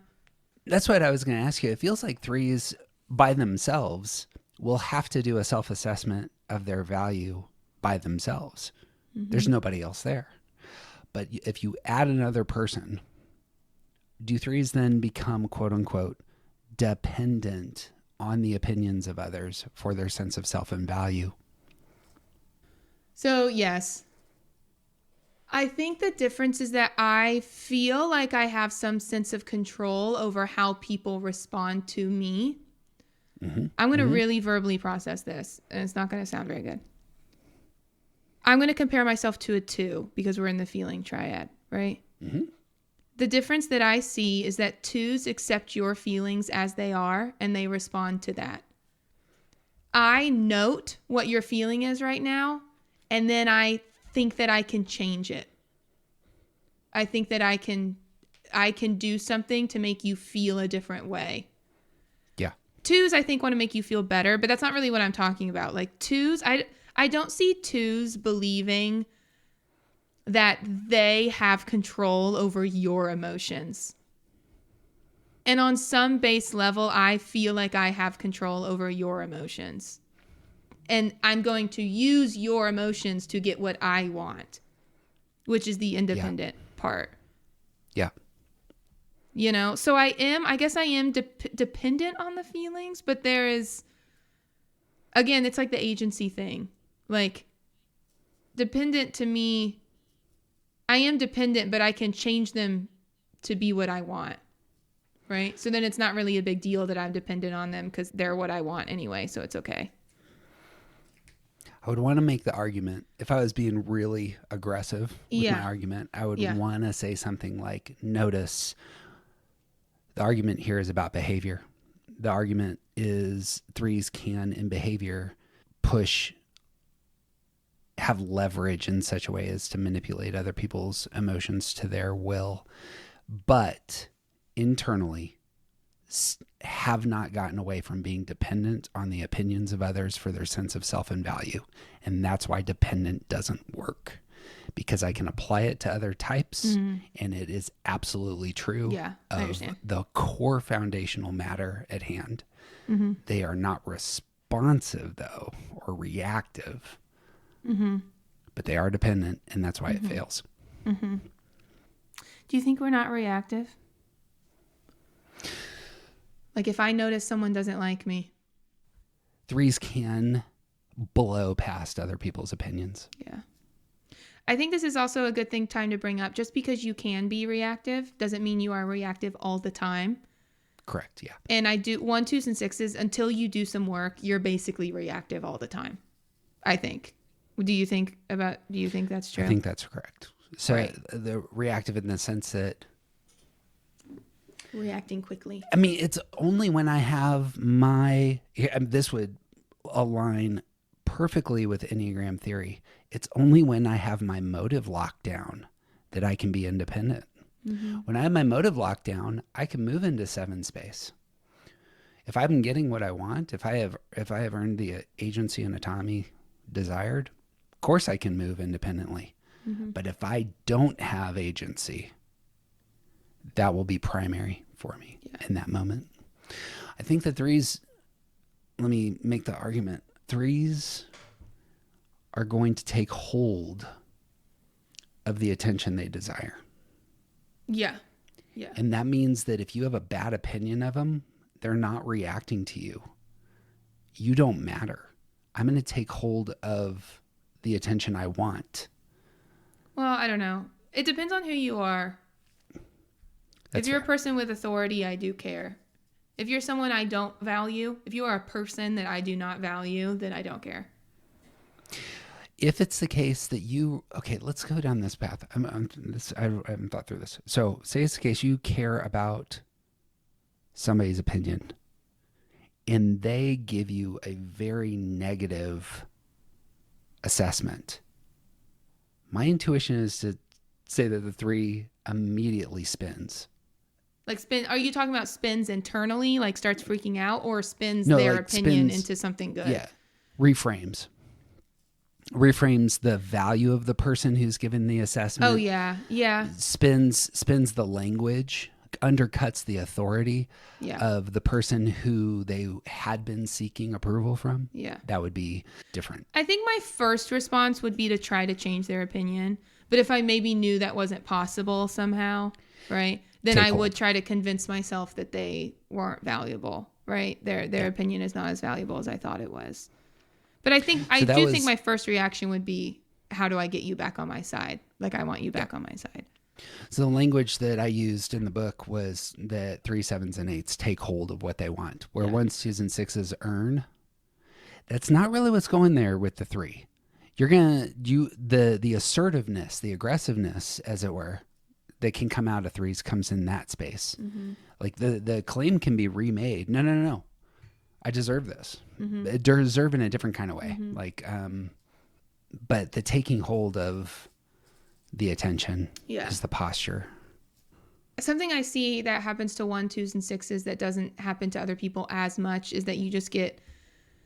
That's what I was going to ask you. It feels like 3s by themselves will have to do a self-assessment of their value by themselves. Mm-hmm. There's nobody else there. But if you add another person, do 3s then become, quote unquote, dependent on the opinions of others for their sense of self and value? So, yes. I think the difference is that I feel like I have some sense of control over how people respond to me. Mm-hmm. I'm going to really verbally process this, and it's not going to sound very good. I'm going to compare myself to a 2 because we're in the feeling triad, right? Mm-hmm. The difference that I see is that 2s accept your feelings as they are, and they respond to that. I note what your feeling is right now, and then I think that I can change it. I think that I can do something to make you feel a different way. Yeah. 2s, I think, want to make you feel better, but that's not really what I'm talking about. Like 2s, I don't see 2s believing that they have control over your emotions. And on some base level, I feel like I have control over your emotions. And I'm going to use your emotions to get what I want, which is the independent part. Yeah. You know, so I guess I am dependent on the feelings, but there is, again, it's like the agency thing. Like, dependent to me, I am dependent, but I can change them to be what I want, right? So then it's not really a big deal that I'm dependent on them because they're what I want anyway, so it's okay. I would want to make the argument, if I was being really aggressive with my argument, I would want to say something like, notice, the argument here is about behavior. The argument is 3s can, in behavior, have leverage in such a way as to manipulate other people's emotions to their will, but internally have not gotten away from being dependent on the opinions of others for their sense of self and value. And that's why dependent doesn't work, because I can apply it to other types, and it is absolutely true of the core foundational matter at hand. Mm-hmm. They are not responsive, though, or reactive. Mm-hmm. But they are dependent, and that's why it fails. Mm-hmm. Do you think we're not reactive? Like if I notice someone doesn't like me. 3s can blow past other people's opinions. Yeah. I think this is also a good time to bring up. Just because you can be reactive doesn't mean you are reactive all the time. Correct, yeah. And I do 1, 2s, and 6s, until you do some work, you're basically reactive all the time, I think. Do you think that's true? I think that's correct. So the reactive in the sense that reacting quickly. I mean, it's only when I have this would align perfectly with Enneagram theory. It's only when I have my motive locked down that I can be independent. Mm-hmm. When I have my motive locked down, I can move into 7 space. If I'm getting what I want, if I have earned the agency and autonomy desired, of course I can move independently. Mm-hmm. But if I don't have agency, that will be primary for me in that moment. I think that 3s, let me make the argument, 3s are going to take hold of the attention they desire. Yeah. Yeah. And that means that if you have a bad opinion of them, they're not reacting to you. You don't matter. I'm going to take hold of the attention I want. Well, I don't know. It depends on who you are. If you're a person with authority, I do care. If you're someone I don't value, if you are a person that I do not value, then I don't care. If it's the case that okay, let's go down this path. I haven't thought through this. So say it's the case you care about somebody's opinion and they give you a very negative assessment. My intuition is to say that the 3 immediately spins. Like spin? Are you talking about spins internally, like starts freaking out, or spins No, their like opinion spins, into something good? Yeah, reframes the value of the person who's given the assessment. Oh yeah, yeah. Spins the language, undercuts the authority of the person who they had been seeking approval from. Yeah, that would be different. I think my first response would be to try to change their opinion, but if I maybe knew that wasn't possible somehow, right? Then I would try to convince myself that they weren't valuable, right? Their opinion is not as valuable as I thought it was. But I think I do think my first reaction would be, how do I get you back on my side? Like, I want you back on my side. So the language that I used in the book was that 3, 7s, and 8s take hold of what they want, where 1s, 2s, and 6s earn. That's not really what's going there with the 3. You're gonna the assertiveness, the aggressiveness, as it were, that can come out of 3s comes in that space. Mm-hmm. Like the claim can be remade. No. I deserve this. Mm-hmm. I deserve in a different kind of way. Mm-hmm. Like, but the taking hold of the attention is the posture. Something I see that happens to 1, 2s, and 6s that doesn't happen to other people as much is that you just get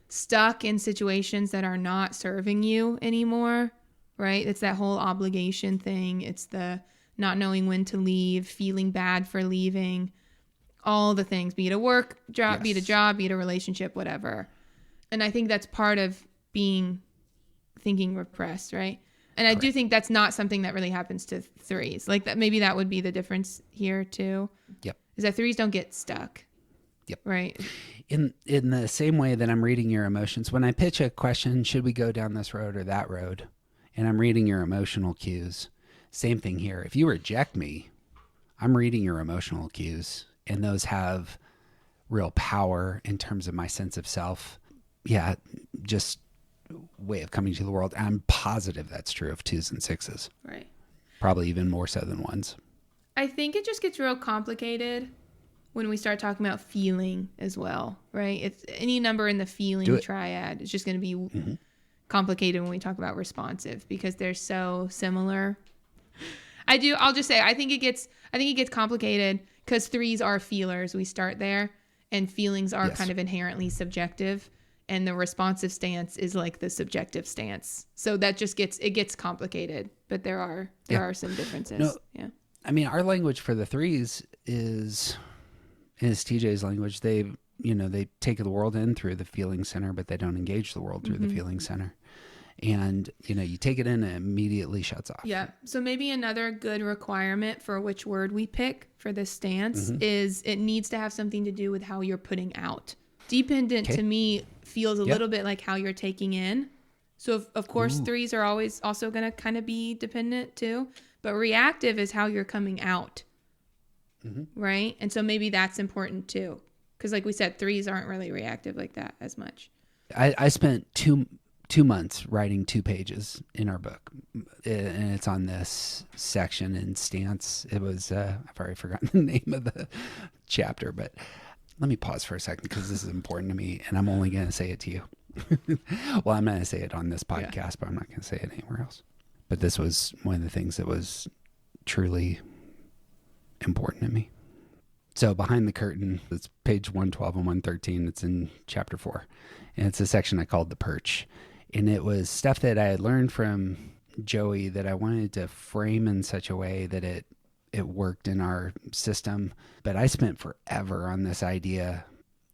stuck in situations that are not serving you anymore, right? It's that whole obligation thing. It's the not knowing when to leave, feeling bad for leaving, all the things, be it a work job, be it a job, be it a relationship, whatever. And I think that's part of thinking repressed, right? And I do think that's not something that really happens to 3s. Like that, maybe that would be the difference here too. Yep. Is that 3s don't get stuck. Yep. Right. In the same way that I'm reading your emotions, when I pitch a question, should we go down this road or that road? And I'm reading your emotional cues. Same thing here. If you reject me, I'm reading your emotional cues, and those have real power in terms of my sense of self. Yeah, just way of coming to the world. I'm positive that's true of 2s and 6s. Right. Probably even more so than 1s. I think it just gets real complicated when we start talking about feeling as well, right? It's any number in the feeling triad. It's just going to be complicated when we talk about responsive because they're so similar. I'll just say I think it gets complicated because 3s are feelers. We start there, and feelings are kind of inherently subjective, and the responsive stance is like the subjective stance. So that just gets complicated, but there are some differences. No, yeah. I mean, our language for the 3s is TJ's language. They take the world in through the feeling center, but they don't engage the world through the feeling center. And, you take it in and it immediately shuts off. Yeah. So maybe another good requirement for which word we pick for this stance is it needs to have something to do with how you're putting out. Dependent to me feels a little bit like how you're taking in. So of course 3s are always also going to kind of be dependent too, but reactive is how you're coming out. Right. And so maybe that's important too. Because like we said, 3s aren't really reactive like that as much. I spent two months writing 2 pages in our book, and it's on this section in stance. It was I've already forgotten the name of the chapter, but let me pause for a second because this is important to me, and I'm only going to say it to you. Well, I'm going to say it on this podcast, but I'm not going to say it anywhere else. But this was one of the things that was truly important to me. So behind the curtain, it's page 112 and 113. It's in chapter 4, and it's a section I called the perch. And it was stuff that I had learned from Joey that I wanted to frame in such a way that it worked in our system. But I spent forever on this idea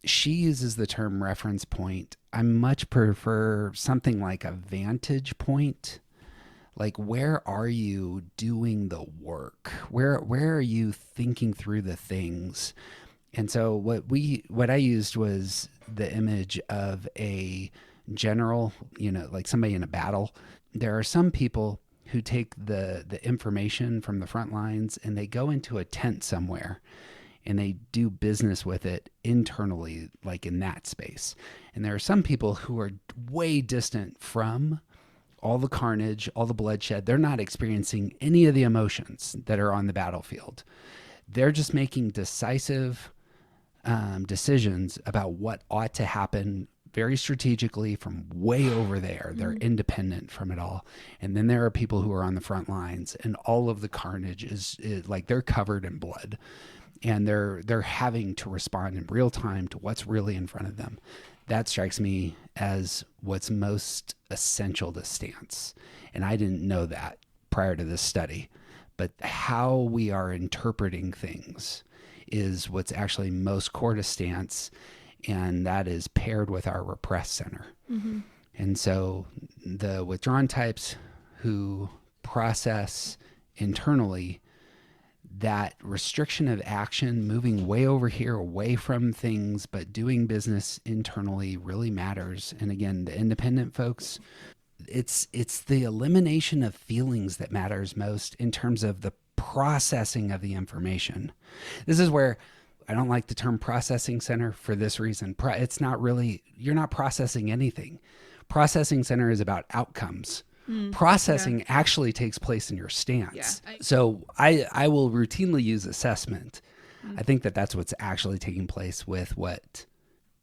she uses the term reference point. I much prefer something like a vantage point. Like, where are you doing the work? Where are you thinking through the things? And so what I used was the image of a general, like somebody in a battle. There are some people who take the information from the front lines and they go into a tent somewhere and they do business with it internally, like in that space. And there are some people who are way distant from all the carnage, all the bloodshed. They're not experiencing any of the emotions that are on the battlefield. They're just making decisive decisions about what ought to happen very strategically from way over there. They're independent from it all. And then there are people who are on the front lines, and all of the carnage is like they're covered in blood, and they're having to respond in real time to what's really in front of them. That strikes me as what's most essential to stance. And I didn't know that prior to this study, but how we are interpreting things is what's actually most core to stance, and that is paired with our repressed center. Mm-hmm. And so the withdrawn types who process internally, that restriction of action, moving way over here, away from things, but doing business internally really matters. And again, the independent folks, it's the elimination of feelings that matters most in terms of the processing of the information. This is where I don't like the term processing center for this reason. It's not really, you're not processing anything. Processing center is about outcomes. Processing actually takes place in your stance. So I will routinely use assessment. I think that's what's actually taking place with what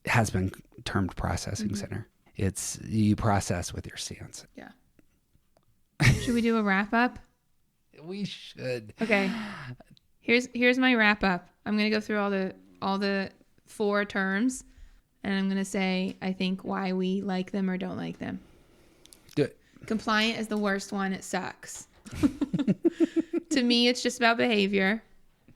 has been termed processing center. It's you process with your stance. Yeah. Should we do a wrap up? We should. Okay. Here's my wrap up. I'm going to go through all the 4 terms, and I'm going to say I think why we like them or don't like them. Do it. Compliant is the worst one. It sucks. To me, it's just about behavior,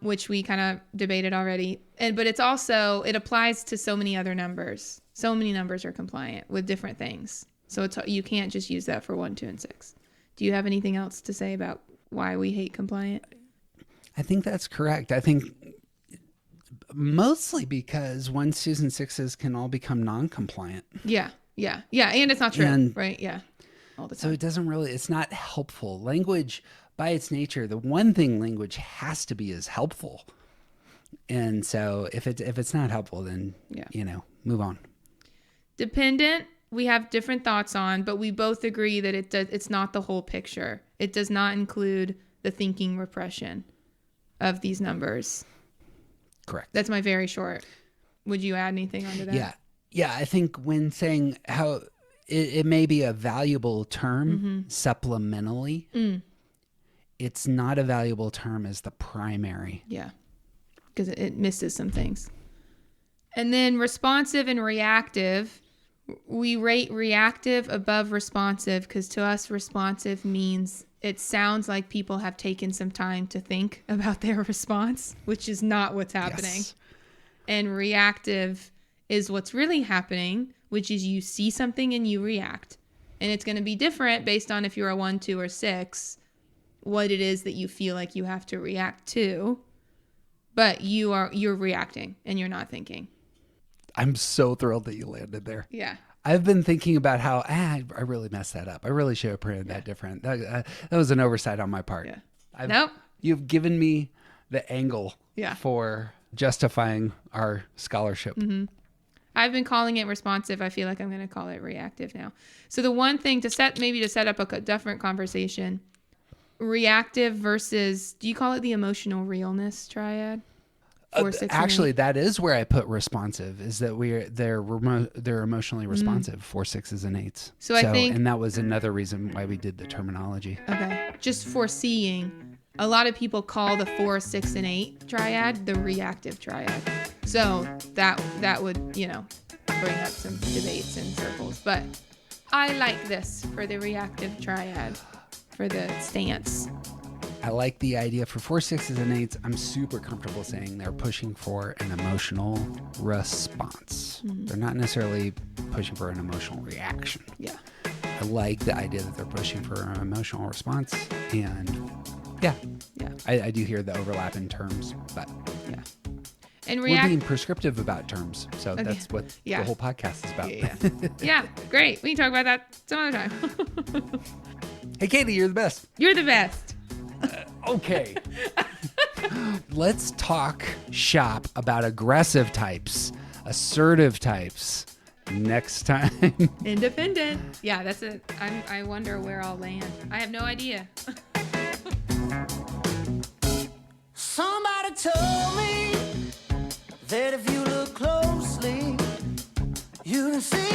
which we kind of debated already. But it's also, it applies to so many other numbers. So many numbers are compliant with different things. So you can't just use that for 1, 2, and 6. Do you have anything else to say about why we hate compliant? I think that's correct. I think mostly because 1s, 2s, and 6s can all become non-compliant. Yeah. And it's not true, right? Yeah. All the time. So it doesn't really, it's not helpful. Language, by its nature, the one thing language has to be is helpful. And so if it's not helpful, then, move on. Dependent, we have different thoughts on, but we both agree that it's not the whole picture. It does not include the thinking repression of these numbers. Correct. That's my very short. Would you add anything onto that? Yeah. I think when saying how it may be a valuable term supplementally, it's not a valuable term as the primary. Yeah, because it misses some things. And then responsive and reactive, we rate reactive above responsive because to us responsive means it sounds like people have taken some time to think about their response, which is not what's happening. Yes. And reactive is what's really happening, which is you see something and you react. And it's going to be different based on if you're a 1, 2, or 6, what it is that you feel like you have to react to. But you're reacting and you're not thinking. I'm so thrilled that you landed there. Yeah. I've been thinking about how I really messed that up. I really should have printed that different. That was an oversight on my part. Yeah. Nope. You've given me the angle for justifying our scholarship. Mm-hmm. I've been calling it responsive. I feel like I'm going to call it reactive now. So the one thing to set up a different conversation, reactive versus, do you call it the emotional realness triad? Actually, that is where I put responsive, is that they're emotionally responsive, 4, 6s, and 8s. So I think, and that was another reason why we did the terminology. Okay. Just foreseeing, a lot of people call the 4, 6, and 8 triad the reactive triad. So that would, bring up some debates and circles. But I like this for the reactive triad, for the stance. I like the idea for 4, 6s, and 8s. I'm super comfortable saying they're pushing for an emotional response. They're not necessarily pushing for an emotional reaction. Yeah. I like the idea that they're pushing for an emotional response, and yeah, I do hear the overlap in terms, but yeah. And we're being prescriptive about terms, so that's what the whole podcast is about. Yeah, great. We can talk about that some other time. Hey, Katie, you're the best. You're the best. Okay. Let's talk shop about aggressive types, assertive types next time. Independent. Yeah, that's it. I wonder where I'll land. I have no idea. Somebody told me that if you look closely, you can see